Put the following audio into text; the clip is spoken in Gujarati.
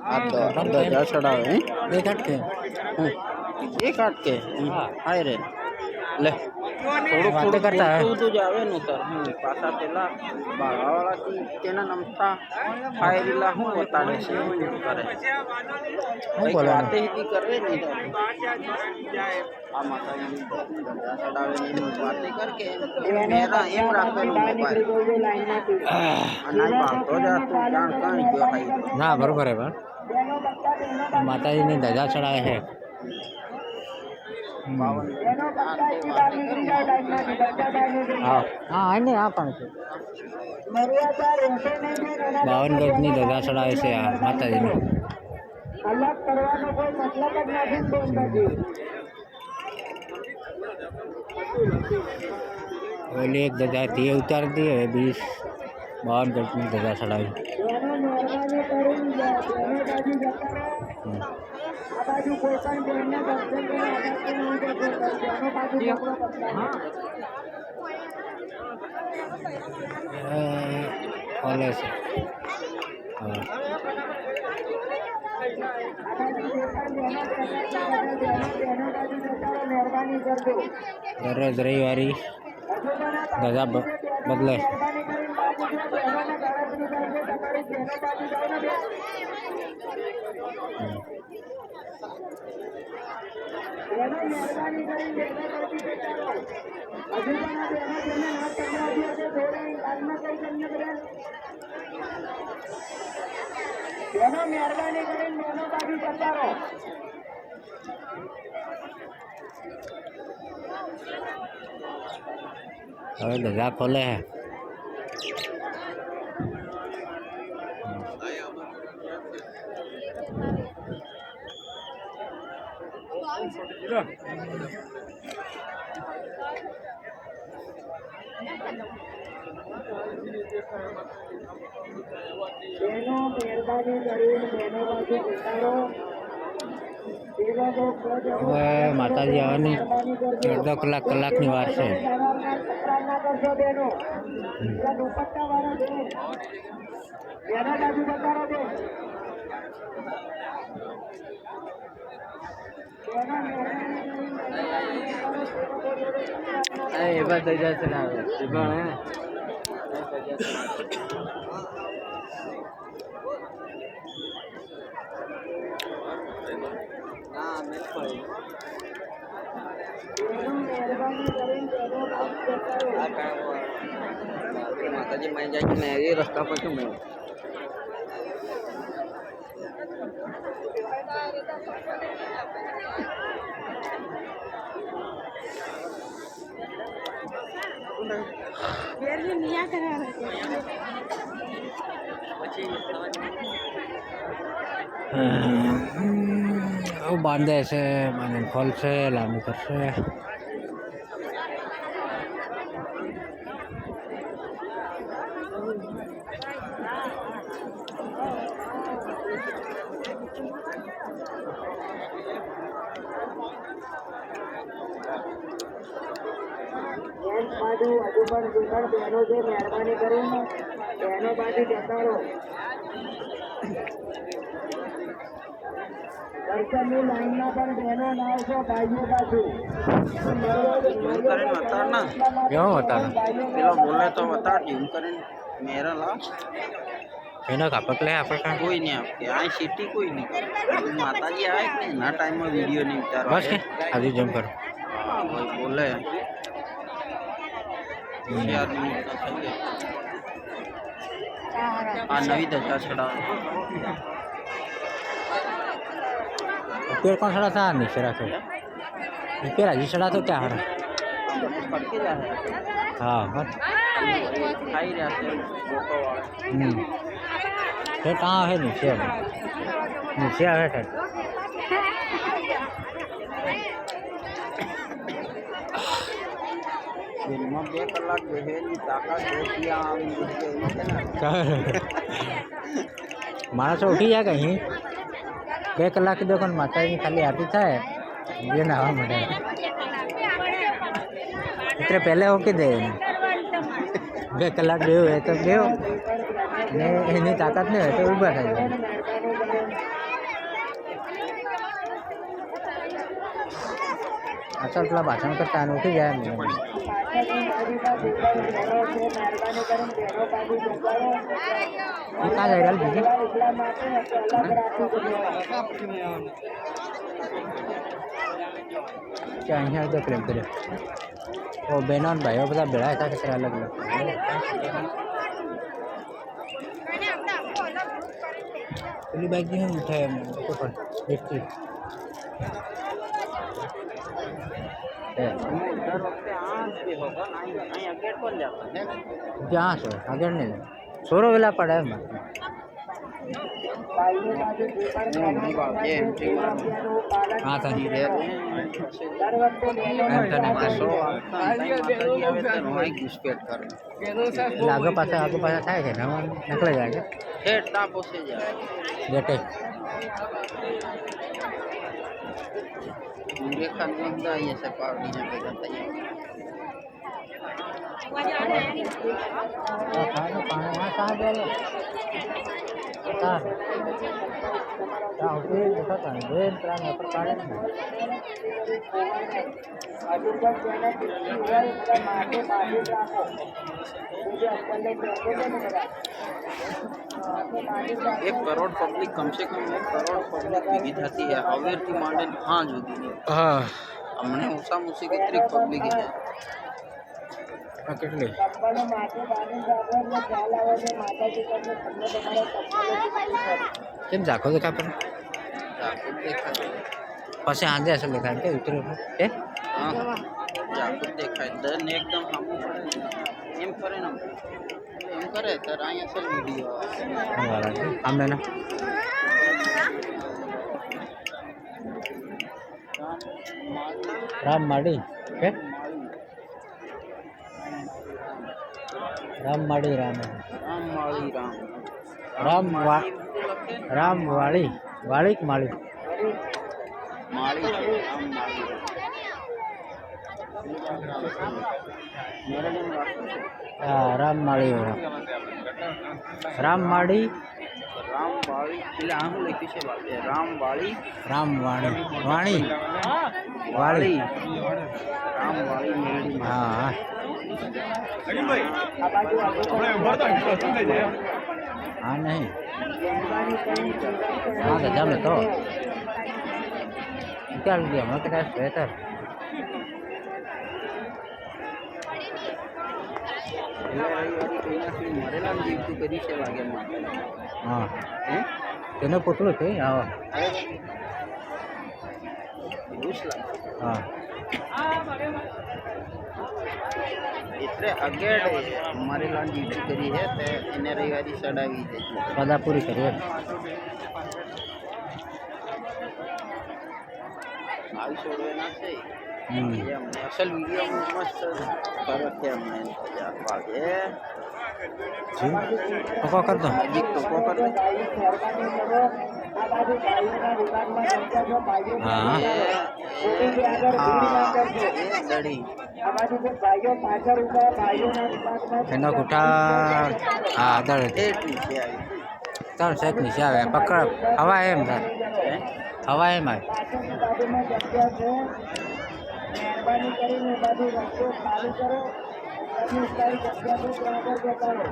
ध्वजा चढ़ावे एक हट के एक काट के हाय रे ले થોડું વાતો કરતા હે થોડું જ આવે ને તો પાછા પેલા બાળાવાળાથી તેના નમતા ફાયરીલા હું બતાડે છે એવું કરે હું બોલવાનું વાતે હિતી કરે નહીં તો આ માતાજી ધજા ચડાવે ને એની વાતે કર કે મેરા એમ રાખેલું મોબાઈલ અનાય પાતો જા તું જાણ કાંઈ ગયો હાઈ ના બરોબર હે પણ માતાજીની ધજા ચડાવે છે બાવન હા હા આને આ પણ છે 52 ગજની ધજા ચડાવે છે આ માતાજીની અલગ કરવાનો કોઈ મતલબ જ નથી બોલવાથી ઓલી એક ધજા થી ઉતારી દી હવે 52 ગજની ધજા ચડાવી આ બાજુ કોઈ પણ બેનને દર્શન ખોલે છે દરરોજ રવિવારી ધજા બદલે મહેરબાની કરીને બેનો બાજુ જતા રહો હવે ધજા ખોલે હે બેનો મહેરબાની કરીને બેનો બાજુ જતા રહો હવે માતાજી આવવાની અડધો કલાકની વાર છે એવા ધજા ચડાવે માતાજી માં જાય ને એ રસ્તા પર શું મેં બાંધે છે મને ખોલશે લાંબુ કરશે બાજુ હજુ પણ દુકાન બહેનો છે મહેરબાની કરીને બહેનો બાજુ જતા રહો દર્શનની લાઈનમાં પણ બહેનો ના આવશો ભાઈઓ બાજુ કરીને બતાડ ના કેવો બતાવે પેલો બોલે તો બતાડ ઝૂમ કરીને મેરા લા એનો કાપક લે આપણે કોઈ નહીં આપતી આ સિટી કોઈ નહીં માતાજી આવે કે નહીં ના ટાઈમમાં વિડીયો નહીં ઉતારવા બસ કે આજે જમ કરો કોઈ બોલે 4 મિનિટ થઈ ગઈ આ નવી ધજા ચડાવે પેड़ कौन सड़ा था नीचे रखे पेड़ अजी सड़ा तो क्या हरा પડકે જાય हाँ बस ખાઈ રહ્યા છે લોકોવાળા फिर कहाँ है नीचे है ठेठ દિનમાં 2 કલાક બેહેલી તાકાત જોતિયા આવી છે माणसों उठी जाए कहीं 2 कलाक की दुकान माता जी खाली आती था ये नहावा मटे इतने पहले होके दे 2 कलाक गयो है तो गयो ने एनी ताकत नहीं है तो ऊभा था અસલ પેલા ભાષણ કરતા અને ઉઠી જાય એમ પાછળની બાજુમાં જે પણ બહેનો છે મહેરબાની કરીને બહેનો બાજુ જગાડો. એ કાં જાય હાલ બીજી એટલા માટે અલગ રાખી દીધું. કે અહીંયા તો પ્રેમ કર્યો ઓ બહેનો ને ભાઈઓ બધા ભેળા હતા કે અલગ અલગ પેલી બાઈક શું થાય એમ તો પણ દેખતી દર વખતે આ જ બી હોગા ને અહીંયા ગેટ કોણ જાતા હે ત્યાં છો આગળ નહીં સોરો વેલા પડે એમ ભાઈની બાજુ જે પણ બહેનો છે, નિયમોનું પાલન હા થાય ધીરે દર વખતે બહેનો એમ તને સો માતાજી આવે તો નોય ઘૂસપેટ કરે એટલે આગળ પાછા થાય છે ને નીકળી જાય છે ઠેઠ તા પોસે જાય ગેટે રેખા અંદર અહીંયા છે પાવડીને ભેગા થઈ પાણી હા સાહેબ બોલો હા ઉઠી જતા બેન પ્રાણ પર પાડે ને અધિકૃત જેને પીછી હોય એટલે માટે બાજુ જ રાખો. જે આપણને કહેતો હતો ને બધા. માટે બાજુ જ રાખો. 1 કરોડ પબ્લિક કમ સે કમ 1 કરોડ પબ્લિક ભેગી થતી है અવેરથી માંડીને હા સુધી હા હમણે ઓછામાં ઓછી કેટલી પબ્લિક છે કેટલી ચપ્પલો માટે બાજુ જ રાખો એટલે ખ્યાલ આવે છે માતાજી તમને તમારા ચપ્પલો કેમ ઝાખો દેખાય પણ જાગૃત દેખાય પછી આંધે અસર દેખાય કે ઉતર્યું એ હા જાગૃત દેખાય દર ને એકદમ સામું પડે ને એમ કરે ને એમ કરે ત્યારે અહીંયા અસલ વિડીયો આવે આમને ના રામ માડી કે રામ માડી રામ રામ વાળી રામ રામ વાળી વાળી કે માળી માળી છે રામ માળી મેરા નામ રાખો હા રામ માળી રામ માડી રામ વાળી એટલે આ હું લખ્યું છે બાપે રામ વાળી રામ વાણી વાણી વાળી રામ વાળી મેળી હા હા આ બાજુ હા નહીં મહેરબાની કરીને હા તો જમે તો ચાલ ગયા હમણાં કદાચ બહેતર મરેલા જીવતું કરી છે વાગે માટે હા હે તેને પૂછલું છે હા એવું જ લાગે હા એટલે અગેડ મરેલા જીવતું કરી છે તે એને રવિવારી ચડાવી છે બધા પૂરી કરીએ આવી છોડવાના છે હમ અમને અસલ વિડીયો મસ્ત કરે છે અમને વાગે પકો કર દો નજીક તો કોકર ને ભાઈ મહેરબાની કરો. આ બાજુ ભાઈઓના વિભાગમાં જગ્યા છો. ભાઈઓ હા પોલીસની આગળ ભીડ ના કરશો. દડી આ બાજુ જે ભાઈઓ પાછળ ઉભા ભાઈઓના વિભાગમાં એનો ગુઠા હા દર એટલી છે આવી ત્રણ સેટ નીચે આવે પકડ હવા એમ થાય હે હવા એમ આવે પાછળની બાજુમાં જગ્યા છે. મહેરબાની કરીને એ બાજુ રસ્તો ખાલી કરો. એની ઉતારી જગ્યાથી ત્યાં આગળ જતા રહો.